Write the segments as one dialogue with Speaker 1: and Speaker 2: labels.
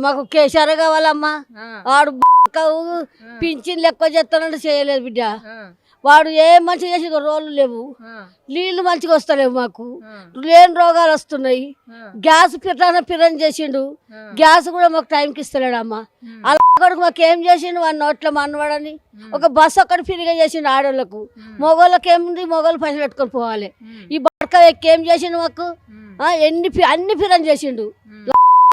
Speaker 1: మాకు కేసీఆర్ కావాలమ్మా. వాడు పింఛన్లు ఎక్కువ చేస్తానంటే చేయలేదు బిడ్డ. వాడు ఏం మంచిగా చేసి రోళ్ళు లేవు, నీళ్లు మంచిగా వస్తలేవు, మాకు లేని రోగాలు వస్తున్నాయి. గ్యాస్ పిరం చేసిండు, గ్యాస్ కూడా మాకు టైంకి ఇస్తలేడమ్మా. అలా కొడుకు మాకు ఏం చేసిండు, వాడి నోట్లో మనవాడని ఒక బస్సు ఒక్కటి ఫ్రీగా చేసిండు ఆడోళ్ళకు. మొగోళ్ళకి ఏముంది, మొగోళ్ళు పైసలు పెట్టుకొని పోవాలి. ఈ బడక ఎక్కి ఏం చేసిండు మాకు, అన్ని పిరం చేసిండు.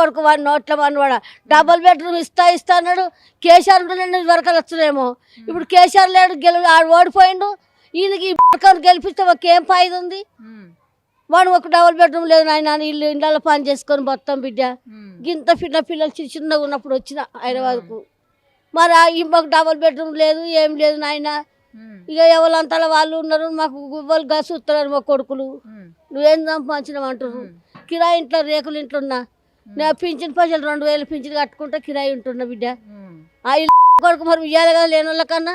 Speaker 1: కొడుకు వాడి నోట్ల మనవాడ డబుల్ బెడ్రూమ్ ఇస్తా అన్నాడు. కేసీఆర్ వరకలు వస్తున్నాయేమో. ఇప్పుడు కేసీఆర్ లేడు, ఆడు ఓడిపోయిండు. ఈయనకి ఈ బడకను గెలిపిస్తే మాకు ఏం ఫాయిదా ఉంది? వాడు ఒక డబుల్ బెడ్రూమ్ లేదు నాయన, ఇల్లు ఇండ్లలో పని చేసుకొని మొత్తం బిడ్డ. గింత పిల్లలు చిన్నగా ఉన్నప్పుడు వచ్చిన హైదరాబాద్కు. మరి మాకు డబుల్ బెడ్రూమ్ లేదు, ఏం లేదు నాయన. ఇక ఎవరంతా వాళ్ళు ఉన్నారు, మాకు గువ్వలు గసుతున్నారు మా కొడుకులు. నువ్వేం సంపాదించినావు అంటారు. కిరాయి ఇంట్లో రేకులు ఇంట్లో ఉన్నా, నేను పింఛన్ పైసలు 2000 పింఛన్ కట్టుకుంటే కిరాయి ఉంటున్నా బిడ్డ. ఆ ఇల్లు కొడుకు మరి ఇవ్వాలి కదా లేని వాళ్ళకన్నా.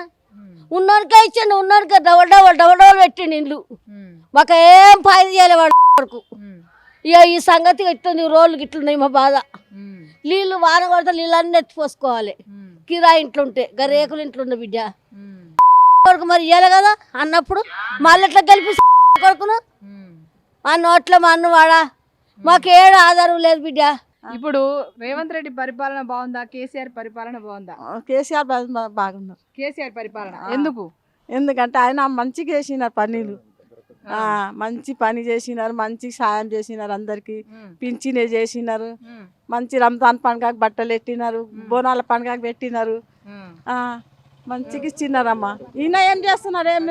Speaker 1: ఉన్నోనికే ఇచ్చాను, ఉన్నోనికే డబల్ పెట్టిండు ఇల్లు. మాకు ఏం ఫాయిదా చేయాలి వాడు కొడుకు. ఇక ఈ సంగతి ఇట్లుంది, రోడ్లు ఇట్లున్నాయి మా బాధ. నీళ్ళు వాన కొడితే నీళ్ళన్నీ ఎత్తిపోసుకోవాలి. కిరాయి ఇంట్లో ఉంటే రేకులు ఇంట్లో ఉన్న బిడ్డ కొడుకు మరి ఇవ్వాలి కదా అన్నప్పుడు మళ్ళీ ఎట్లా గెలిపి కొడుకును ఆ నోట్లో మా అన్న వాడా. మాకేడు ఆధారం లేదు బిడ్డ.
Speaker 2: ఇప్పుడు రేవంత్ రెడ్డి పరిపాలన బాగుందా, కేసీఆర్ పరిపాలన బాగుందా?
Speaker 3: కేసీఆర్ బాగున్నారు.
Speaker 2: కేసీఆర్ పరిపాలన ఎందుకు?
Speaker 3: ఎందుకంటే ఆయన మంచిగా చేసినారు పనులు, మంచి పని చేసినారు, మంచి సాయం చేసినారు, అందరికి పింఛనే చేసినారు. మంచి రంజాన్ పండుగకు బట్టలు పెట్టినారు, బోనాల పండుగకు పెట్టినారు, మంచిగా ఇచ్చినారమ్మా. ఈయన ఏం చేస్తున్నారు? ఏం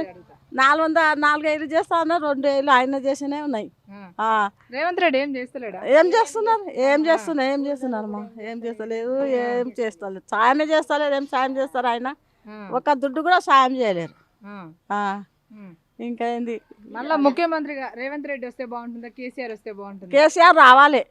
Speaker 3: 405 చేస్తా ఉన్నారు, 2 ఏళ్ళు ఆయన చేసినే ఉన్నాయి.
Speaker 2: రేవంత్ రెడ్డి ఏం చేస్తలేడా?
Speaker 3: ఏం చేస్తున్నారు ఏం చేస్తున్నారమ్మా? ఏం చేస్తలేదు, ఏం చేస్తలేదు. సాయమే చేస్తలేదు. ఏం సాయం చేస్తారు ఆయన? ఒక దుడ్డు కూడా సాయం చేయలేరు. ఇంకా ఏంది?
Speaker 2: మళ్ళా ముఖ్యమంత్రిగా రేవంత్ రెడ్డి వస్తే బాగుంటుందా, కేసీఆర్ వస్తే బాగుంటుందా?
Speaker 3: కేసీఆర్ రావాలి.